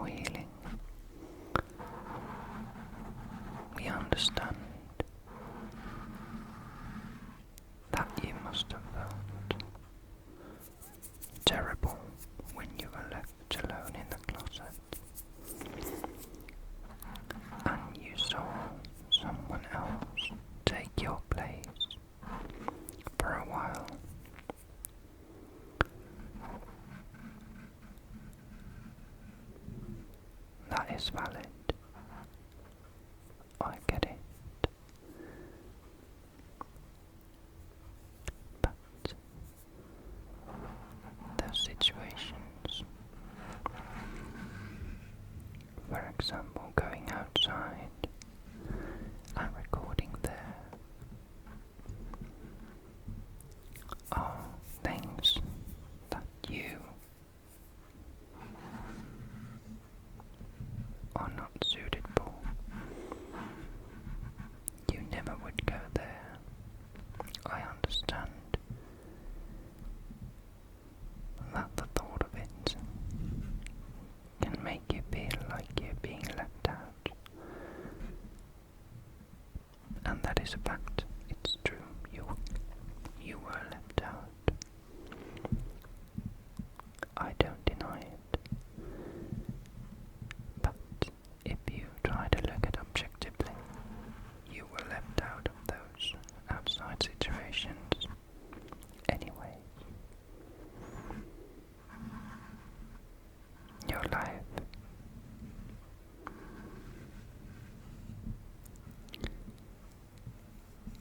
your healing. We understand that you must have felt terrible when you were left alone in the closet and you saw someone else take your place for a while. That is valid. I get it. But those situations, for example, going outside and recording there, are things that you are not suited for. You never would go there. I understand that the thought of it can make you feel like you're being left out. And that is a fact. It's true. You were left out. I don't deny it. But if you try to look at objectively, you were left out of those outside situations anyway. Your life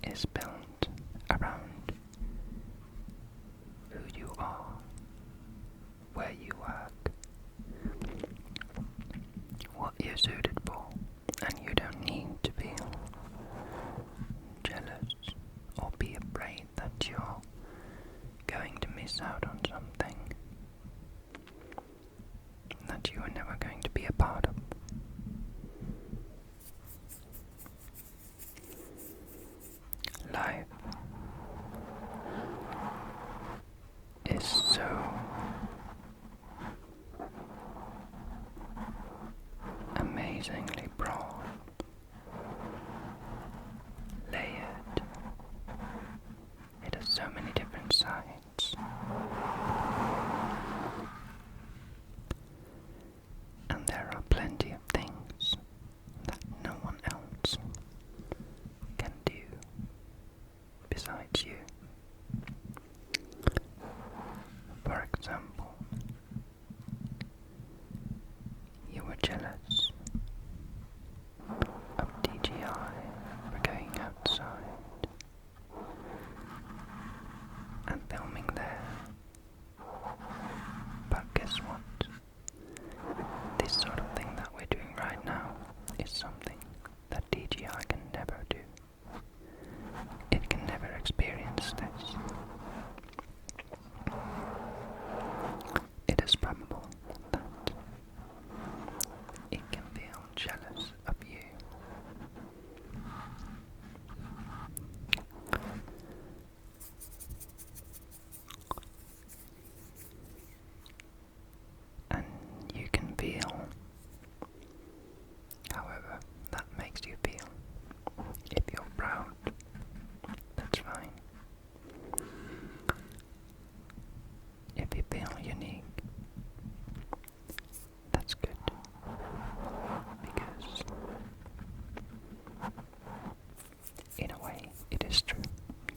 is built around who you are, where you work, what you're suited for, and you don't need to feel jealous or be afraid that you're going to miss out on something that you are never going to be a part of. Life is so amazingly broad, layered. It has so many different sides. And there are plenty of things that no one else can do besides you. For example, you were jealous of DGI for going outside and filming there. But guess what? This sort of thing that we're doing right now is something that DGI can never do. It can never experience this. It is probable that it can feel jealous of you. And you can feel however that makes you feel. If you're proud, that's fine. If you feel unique, that's good. Because in a way, it is true.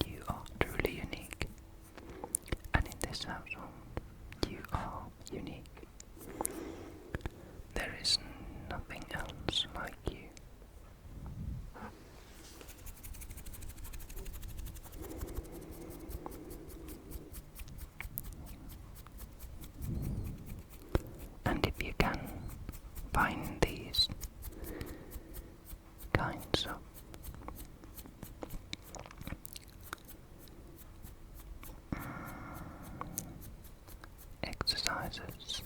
You are truly unique. And in this household, you are unique. There is nothing else like you. And if you can find these kinds of exercises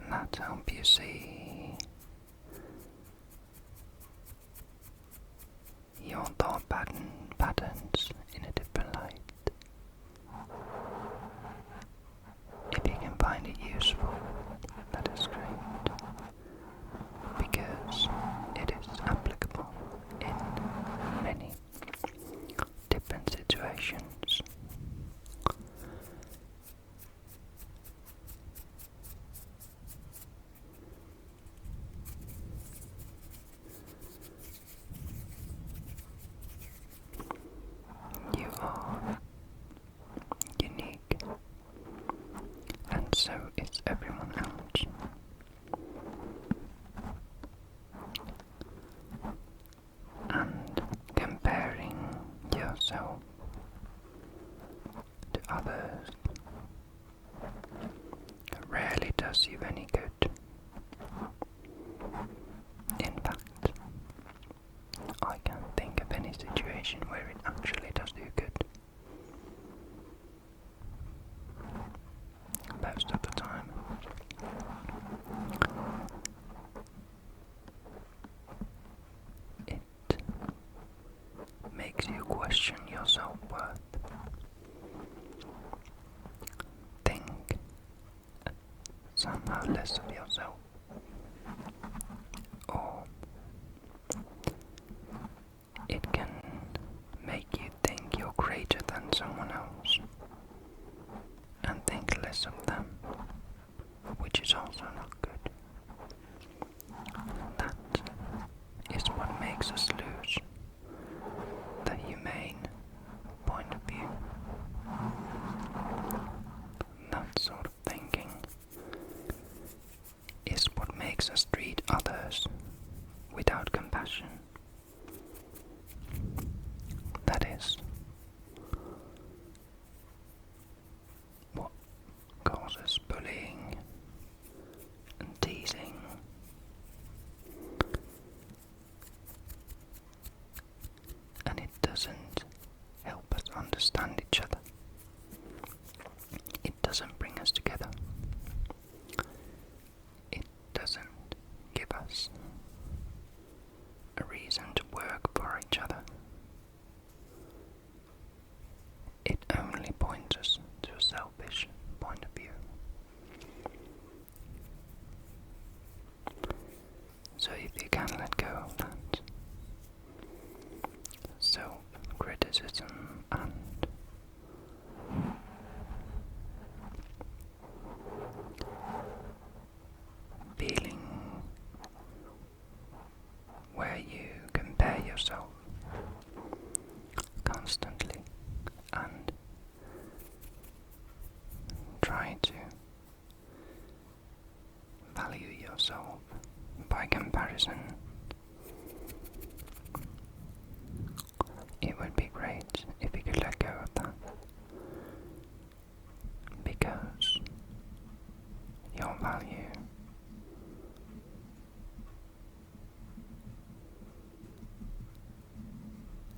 that help you see your thought patterns in a different light. If you can find it useful, question your self-worth. Think somehow less of yourself, or it can make you think you're greater than someone else and think less of them, which is also not good. That is what makes us lose the humane point of view. That sort of thinking is what makes us treat others without compassion. That is what causes bullying and teasing and it doesn't help us understand each other. It doesn't bring us together. It doesn't give us a reason to work for each other. It only points us to a selfish point of view. So if you can let go of that self-criticism and feeling where you compare yourself constantly and try to value yourself by comparison, it would be great if you could let go of that, because your value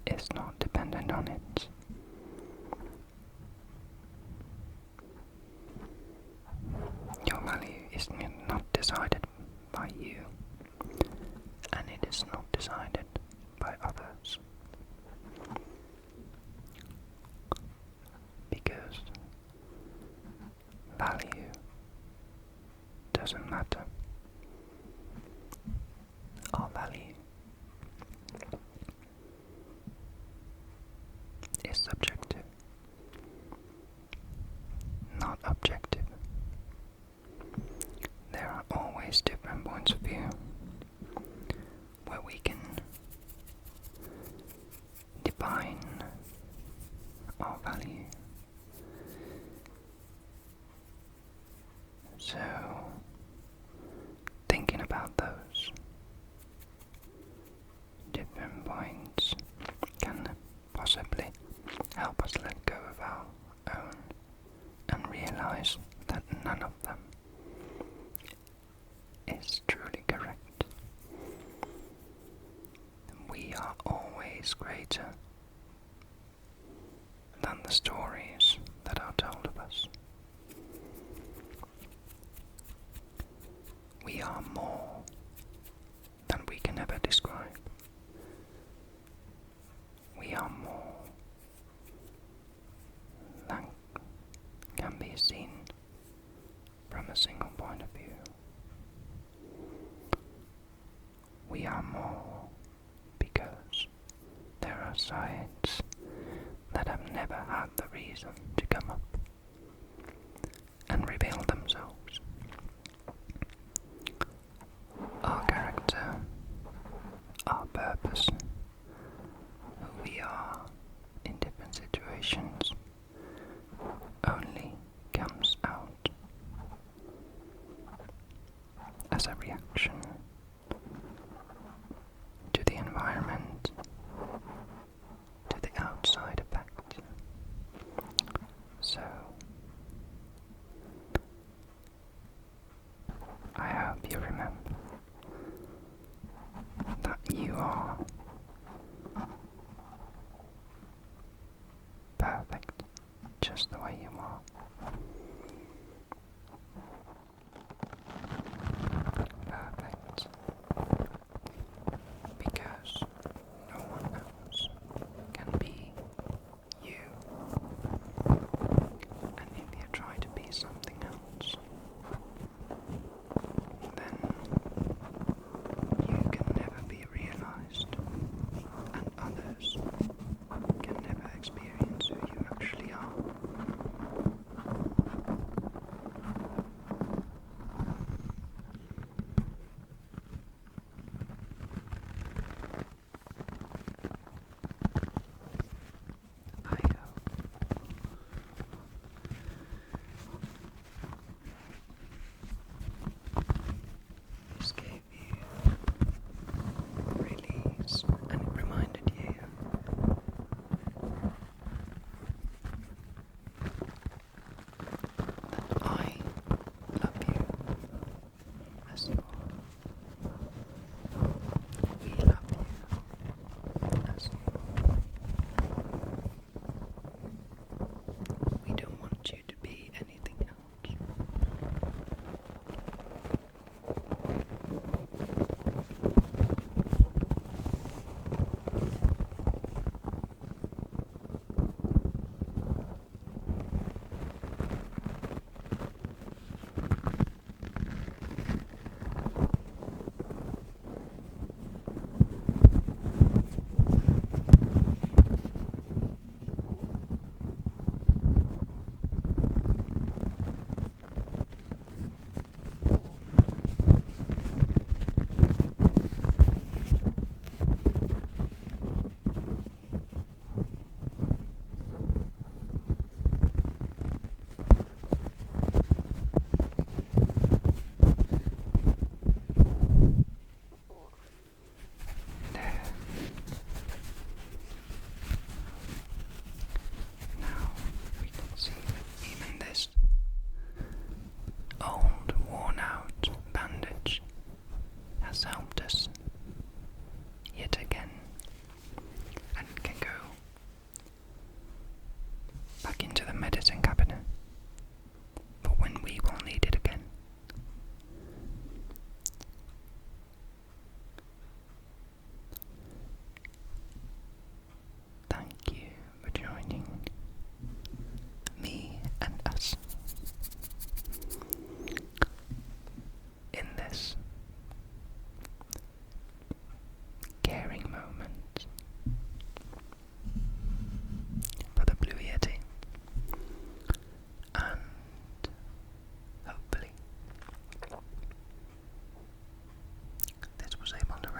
is not dependent on it. Your value is not decided by you, and it is not decided by others. Because value doesn't matter. Our value is subjective, not objective. There are always different points of view where we can define our value. So, thinking about those different points can possibly help us let go of our own and realize that none of them is truly correct. We are always greater than the stories that are told of us. We are more than we can ever describe. We are more than can be seen from a single point of view. We are more because there are sides that have never had the reason to come up and reveal themselves. Our character, our purpose, who we are in different situations, only comes out as a reaction to the environment, to the outside effect. So, I hope you remember that you are perfect just the way you are. Perfect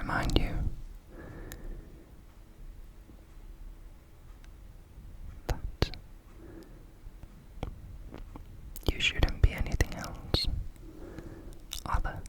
remind you that you shouldn't be anything else other